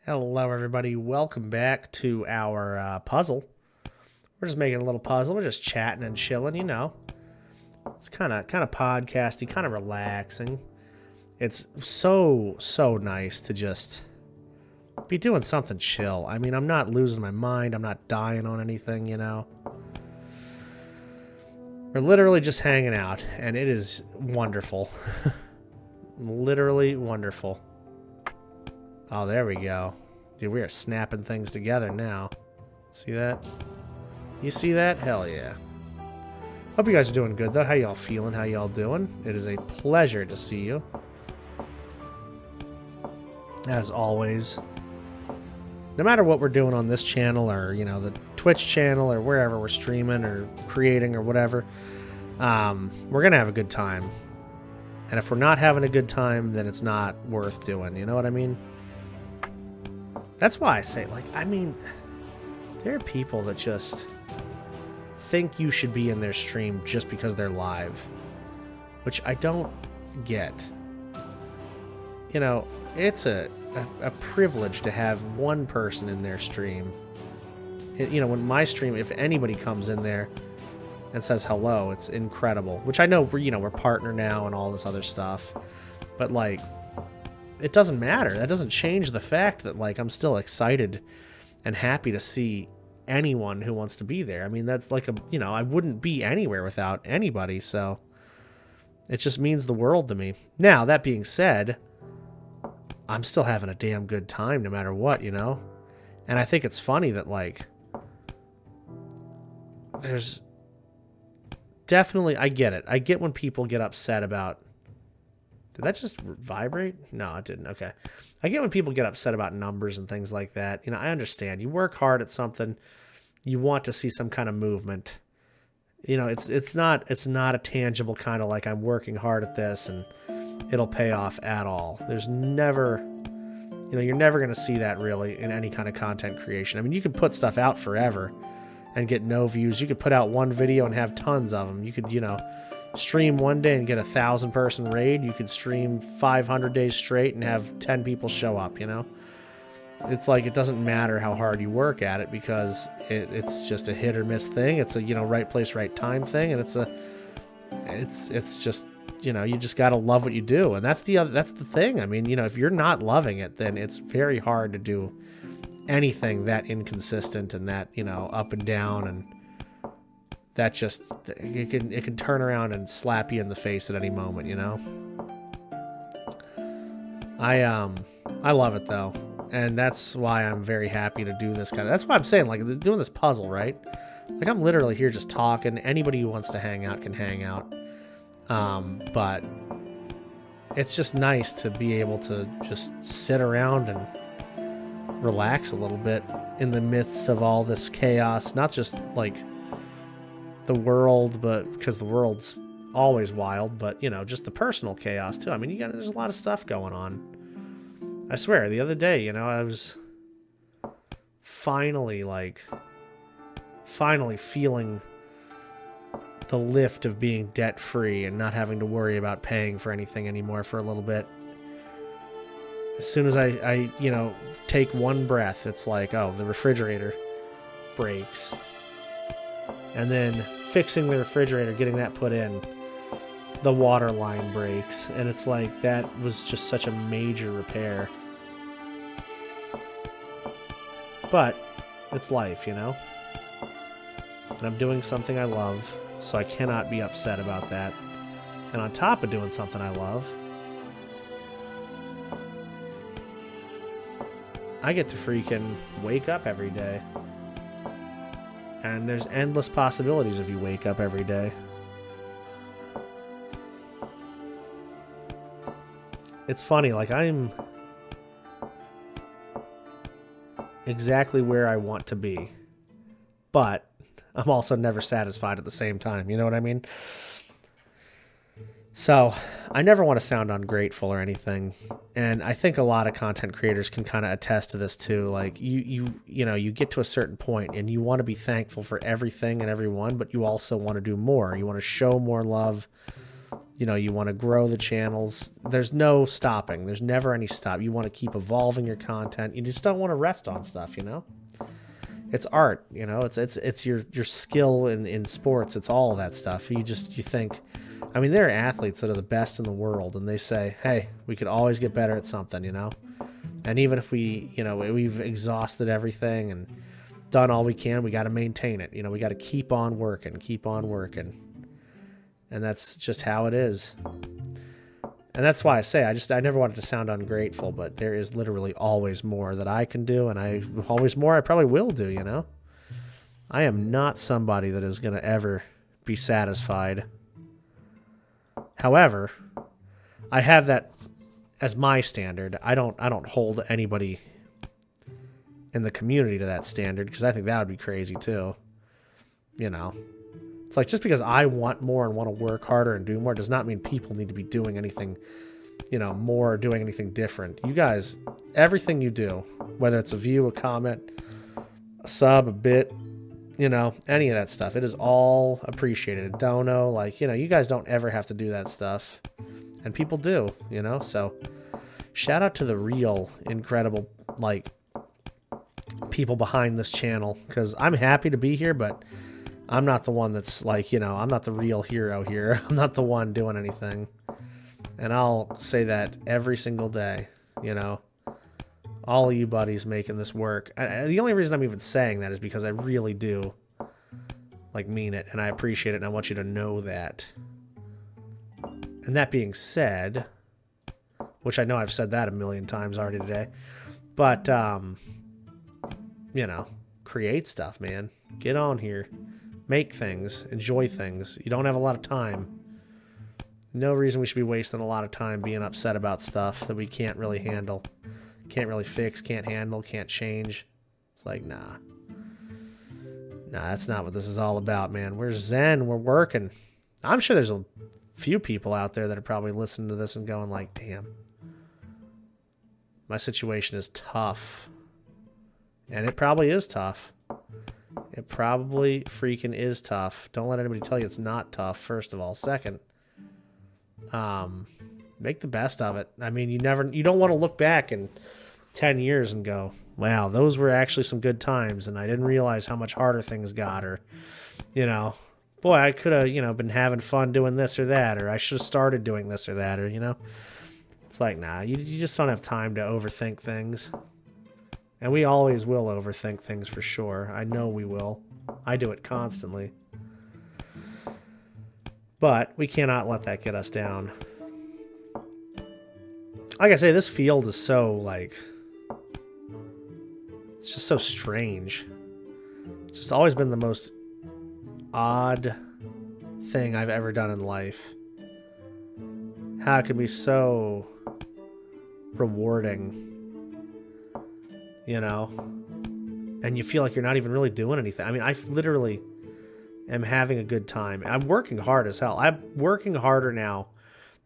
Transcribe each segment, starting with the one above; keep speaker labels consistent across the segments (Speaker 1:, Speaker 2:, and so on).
Speaker 1: Hello, everybody. Welcome back to our puzzle. We're just making a little puzzle. We're just chatting and chilling, you know. It's kind of podcasty, kind of relaxing. It's so nice to just be doing something chill. I mean, I'm not losing my mind. I'm not dying on anything, you know. We're literally just hanging out, and it is wonderful. Literally wonderful. Oh, there we go. Dude, we are snapping things together now. See that? You see that? Hell yeah. Hope you guys are doing good, though. How y'all feeling? How y'all doing? It is a pleasure to see you. As always. No matter what we're doing on this channel or, you know, the Twitch channel or wherever we're streaming or creating or whatever, we're going to have a good time. And if we're not having a good time, then it's not worth doing. You know what I mean? That's why I say, like, I mean, there are people that just think you should be in their stream just because they're live, which I don't get. You know, it's a privilege to have one person in their stream. You know, when my stream, if anybody comes in there and says hello, it's incredible, which I know we're partner now and all this other stuff, but like, it doesn't matter. That doesn't change the fact that, like, I'm still excited and happy to see anyone who wants to be there. I mean, that's like I wouldn't be anywhere without anybody, so it just means the world to me. Now, that being said, I'm still having a damn good time no matter what, you know? And I think it's funny that, like, there's definitely, I get it. I get when people get upset about... Did that just vibrate? No, it didn't. Okay. I get when people get upset about numbers and things like that. You know, I understand. You work hard at something. You want to see some kind of movement. You know, it's not a tangible kind of like I'm working hard at this and it'll pay off at all. There's never, you know, you're never going to see that really in any kind of content creation. I mean, you could put stuff out forever and get no views. You could put out one video and have tons of them. You could, you know, stream one day and get 1,000-person raid. You could stream 500 days straight and have 10 people show up, you know? It's like, it doesn't matter how hard you work at it because it's just a hit or miss thing. It's a, you know, right place, right time thing. And it's just, you know, you just got to love what you do. And that's the thing. I mean, you know, if you're not loving it, then it's very hard to do anything that inconsistent and that, you know, up and down, and that just, it can turn around and slap you in the face at any moment, you know? I love it though. And that's why I'm very happy to do this that's why I'm saying, like, doing this puzzle, right? Like, I'm literally here just talking. Anybody who wants to hang out can hang out. But it's just nice to be able to just sit around and relax a little bit in the midst of all this chaos. Not just like the world, but because the world's always wild, but, you know, just the personal chaos too. I mean, there's a lot of stuff going on. I swear, the other day, you know, I was finally feeling the lift of being debt free and not having to worry about paying for anything anymore for a little bit. As soon as I you know, take one breath, it's like, oh, the refrigerator breaks. And then fixing the refrigerator, getting that put in, the water line breaks. And it's like, that was just such a major repair. But it's life, you know? And I'm doing something I love, so I cannot be upset about that. And on top of doing something I love, I get to freaking wake up every day. And there's endless possibilities if you wake up every day. It's funny, like, I'm exactly where I want to be. But I'm also never satisfied at the same time. You know what I mean? So I never want to sound ungrateful or anything. And I think a lot of content creators can kind of attest to this too. Like, you know, you get to a certain point and you want to be thankful for everything and everyone, but you also want to do more. You want to show more love. You know, you want to grow the channels. There's no stopping. There's never any stop. You want to keep evolving your content. You just don't want to rest on stuff, you know? It's art, you know? It's your skill in sports. It's all of that stuff. You think, I mean, there are athletes that are the best in the world, and they say, hey, we could always get better at something, you know? And even if we've exhausted everything and done all we can, we got to maintain it. You know, we got to keep on working. And that's just how it is. And that's why I say, I never wanted to sound ungrateful, but there is literally always more that I can do, and always more I probably will do, you know? I am not somebody that is going to ever be satisfied. However, I have that as my standard. I don't hold anybody in the community to that standard, because I think that would be crazy too. You know? It's like, just because I want more and want to work harder and do more does not mean people need to be doing anything, you know, more or doing anything different. You guys, everything you do, whether it's a view, a comment, a sub, a bit, you know, any of that stuff, it is all appreciated. A dono, like, you know, you guys don't ever have to do that stuff. And people do, you know? So shout out to the real, incredible, like, people behind this channel, because I'm happy to be here, but I'm not the one that's like, you know, I'm not the real hero here. I'm not the one doing anything. And I'll say that every single day, you know. All of you buddies making this work. The only reason I'm even saying that is because I really do, like, mean it, and I appreciate it, and I want you to know that. And that being said, which I know I've said that a million times already today, but, you know, create stuff, man. Get on here. Make things. Enjoy things. You don't have a lot of time. No reason we should be wasting a lot of time being upset about stuff that we can't really handle. Can't really fix, can't handle, can't change. It's like, nah. Nah, that's not what this is all about, man. We're zen. We're working. I'm sure there's a few people out there that are probably listening to this and going like, damn, my situation is tough. And it probably is tough. It probably freaking is tough. Don't let anybody tell you it's not tough, first of all. Second, make the best of it. I mean, you don't want to look back in 10 years and go, wow, those were actually some good times, and I didn't realize how much harder things got, or, you know, boy, I could have, you know, been having fun doing this or that, or I should have started doing this or that, or, you know. It's like, nah, you just don't have time to overthink things. And we always will overthink things for sure. I know we will. I do it constantly. But we cannot let that get us down. Like I say, this field is so, like, it's just so strange. It's just always been the most odd thing I've ever done in life. How it can be so rewarding, you know, and you feel like you're not even really doing anything. I mean, I literally am having a good time. I'm working hard as hell. I'm working harder now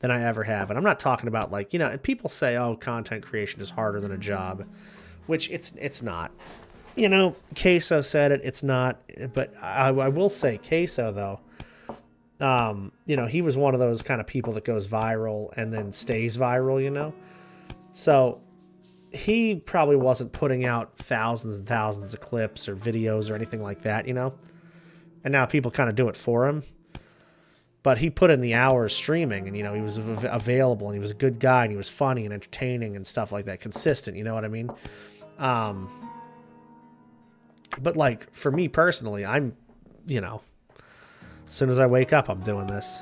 Speaker 1: than I ever have. And I'm not talking about, like, you know, people say, oh, content creation is harder than a job, which it's not. You know, Queso said it, it's not. But I will say Queso, though, you know, he was one of those kind of people that goes viral and then stays viral, you know. So he probably wasn't putting out thousands and thousands of clips or videos or anything like that, you know. And now people kind of do it for him. But he put in the hours streaming, and, you know, he was available, and he was a good guy, and he was funny and entertaining and stuff like that, consistent, you know what I mean? But, like, for me personally, I'm, you know, as soon as I wake up, I'm doing this.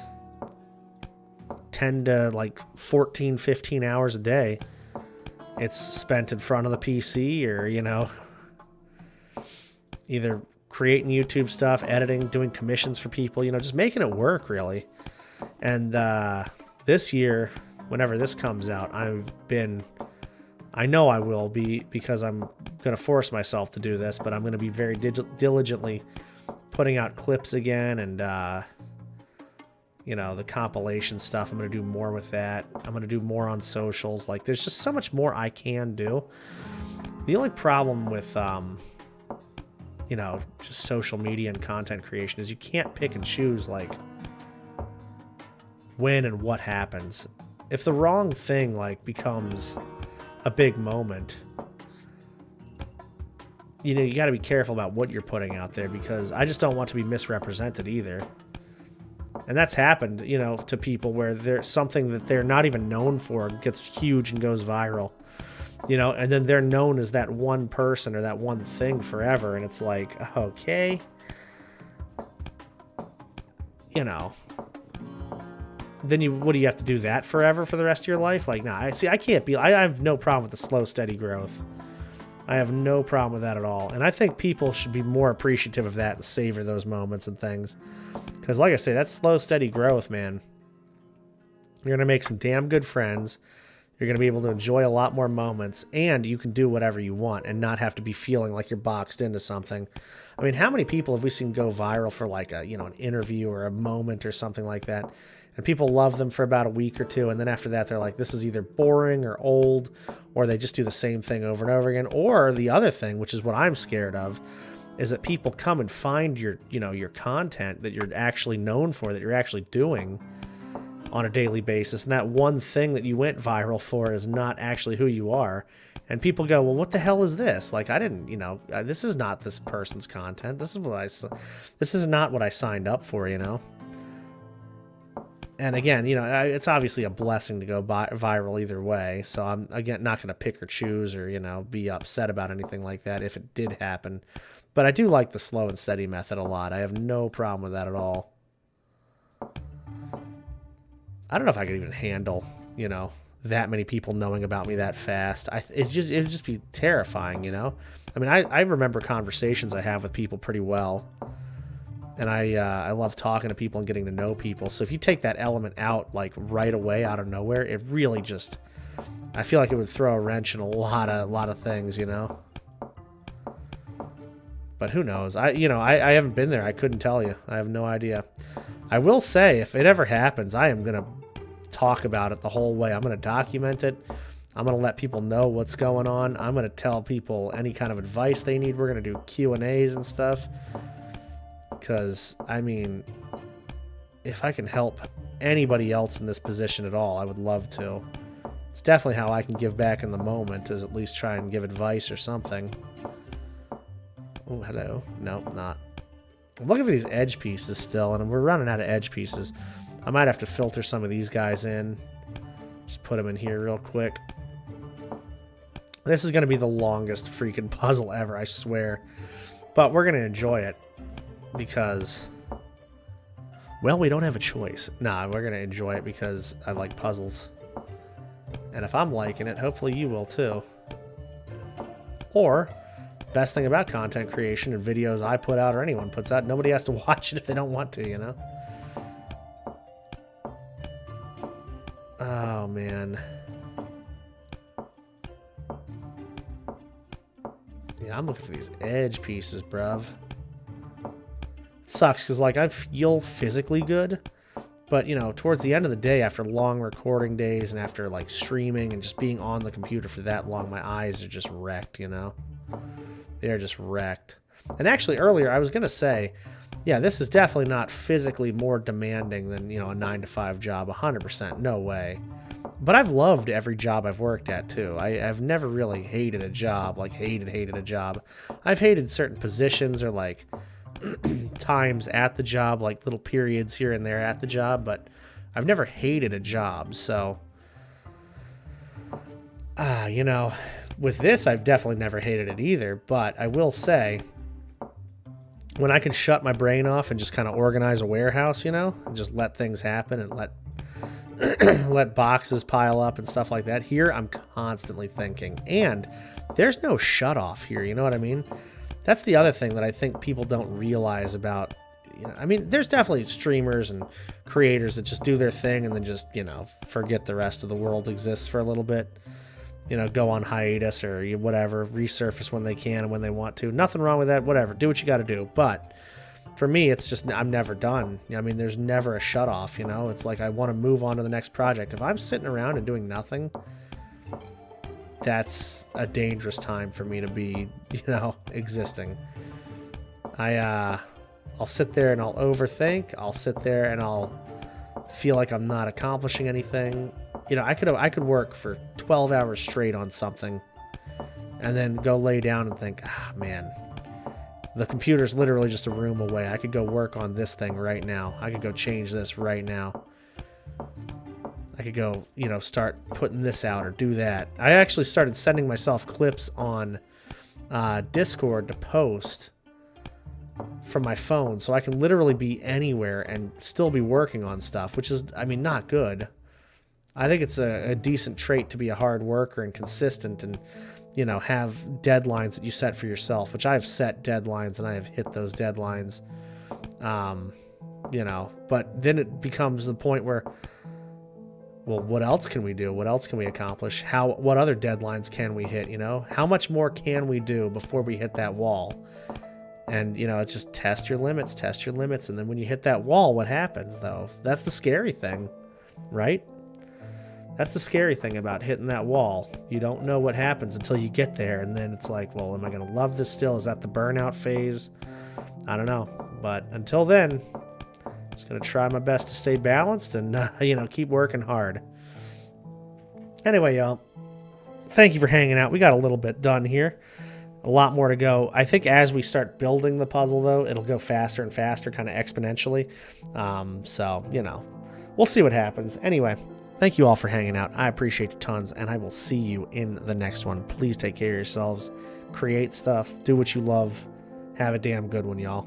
Speaker 1: 10 to, like, 14, 15 hours a day. It's spent in front of the PC or, you know, either creating YouTube stuff, editing, doing commissions for people, you know, just making it work, really. And this year, whenever this comes out, I know I will be, because I'm going to force myself to do this, but I'm going to be very diligently putting out clips again, and, you know, the compilation stuff, I'm going to do more with that. I'm going to do more on socials. Like, there's just so much more I can do. The only problem with, you know, just social media and content creation is you can't pick and choose, like, when and what happens. If the wrong thing like becomes a big moment, you know, you got to be careful about what you're putting out there, because I just don't want to be misrepresented either. And that's happened, you know, to people where there's something that they're not even known for gets huge and goes viral, you know, and then they're known as that one person or that one thing forever. And it's like, okay, you know, then what do you have to do that forever for the rest of your life? Like, nah, I can't be, I have no problem with the slow, steady growth. I have no problem with that at all. And I think people should be more appreciative of that and savor those moments and things. Because like I say, that's slow, steady growth, man. You're going to make some damn good friends. You're going to be able to enjoy a lot more moments. And you can do whatever you want and not have to be feeling like you're boxed into something. I mean, how many people have we seen go viral for like a, you know, an interview or a moment or something like that? And people love them for about a week or two, and then after that, they're like, this is either boring or old, or they just do the same thing over and over again. Or the other thing, which is what I'm scared of, is that people come and find your, you know, your content that you're actually known for, that you're actually doing on a daily basis, and that one thing that you went viral for is not actually who you are. And people go, well, what the hell is this? Like, I didn't, you know, this is not this person's content. This is not what I signed up for, you know. And again, you know, it's obviously a blessing to go viral either way. So I'm, again, not going to pick or choose or, you know, be upset about anything like that if it did happen. But I do like the slow and steady method a lot. I have no problem with that at all. I don't know if I could even handle, you know, that many people knowing about me that fast. It would just be terrifying, you know. I mean, I remember conversations I have with people pretty well. And I love talking to people and getting to know people. So if you take that element out, like right away, out of nowhere, it really just, I feel like it would throw a wrench in a lot of things, you know. But who knows? I haven't been there. I couldn't tell you. I have no idea. I will say, if it ever happens, I am gonna talk about it the whole way. I'm gonna document it. I'm gonna let people know what's going on. I'm gonna tell people any kind of advice they need. We're gonna do Q&As and stuff. Because, I mean, if I can help anybody else in this position at all, I would love to. It's definitely how I can give back in the moment, is at least try and give advice or something. Oh, hello. Nope, not. I'm looking for these edge pieces still, and we're running out of edge pieces. I might have to filter some of these guys in. Just put them in here real quick. This is going to be the longest freaking puzzle ever, I swear. But we're going to enjoy it. Because, well, we don't have a choice. Nah, we're going to enjoy it because I like puzzles. And if I'm liking it, hopefully you will too. Or, best thing about content creation and videos I put out or anyone puts out, nobody has to watch it if they don't want to, you know? Oh, man. Yeah, I'm looking for these edge pieces, bruv. Sucks because, like, I feel physically good, but, you know, towards the end of the day, after long recording days and after, like, streaming and just being on the computer for that long, my eyes are just wrecked, you know? They're just wrecked. And actually, earlier, I was going to say, yeah, this is definitely not physically more demanding than, you know, a 9-to-5 job, 100%, no way. But I've loved every job I've worked at, too. I've never really hated a job, like, hated a job. I've hated certain positions or, like, times at the job, like little periods here and there at the job, but I've never hated a job. So you know, with this, I've definitely never hated it either. But I will say, when I can shut my brain off and just kind of organize a warehouse, you know, and just let things happen and let boxes pile up and stuff like that, here I'm constantly thinking. And there's no shut off here, you know what I mean? That's the other thing that I think people don't realize about, you know, I mean, there's definitely streamers and creators that just do their thing and then just, you know, forget the rest of the world exists for a little bit, you know, go on hiatus or whatever, resurface when they can and when they want to. Nothing wrong with that, whatever, do what you got to do. But for me, it's just, I'm never done. I mean, there's never a shut off, you know, it's like I want to move on to the next project. If I'm sitting around and doing nothing, that's a dangerous time for me to be, you know, existing. I'll sit there and I'll overthink. I'll sit there and I'll feel like I'm not accomplishing anything. You know, I could work for 12 hours straight on something and then go lay down and think, ah, man, the computer's literally just a room away. I could go work on this thing right now. I could go change this right now. I could go, you know, start putting this out or do that. I actually started sending myself clips on Discord to post from my phone, so I can literally be anywhere and still be working on stuff, which is, I mean, not good. I think it's a decent trait to be a hard worker and consistent and, you know, have deadlines that you set for yourself, which I've set deadlines and I have hit those deadlines. You know, but then it becomes the point where, well, what else can we do? What else can we accomplish? What other deadlines can we hit, you know? How much more can we do before we hit that wall? And, you know, it's just test your limits. And then when you hit that wall, what happens, though? That's the scary thing, right? That's the scary thing about hitting that wall. You don't know what happens until you get there, and then it's like, well, am I going to love this still? Is that the burnout phase? I don't know. But until then, I'm just going to try my best to stay balanced and, you know, keep working hard. Anyway, y'all, thank you for hanging out. We got a little bit done here. A lot more to go. I think as we start building the puzzle, though, it'll go faster and faster, kind of exponentially. So, you know, we'll see what happens. Anyway, thank you all for hanging out. I appreciate you tons, and I will see you in the next one. Please take care of yourselves. Create stuff. Do what you love. Have a damn good one, y'all.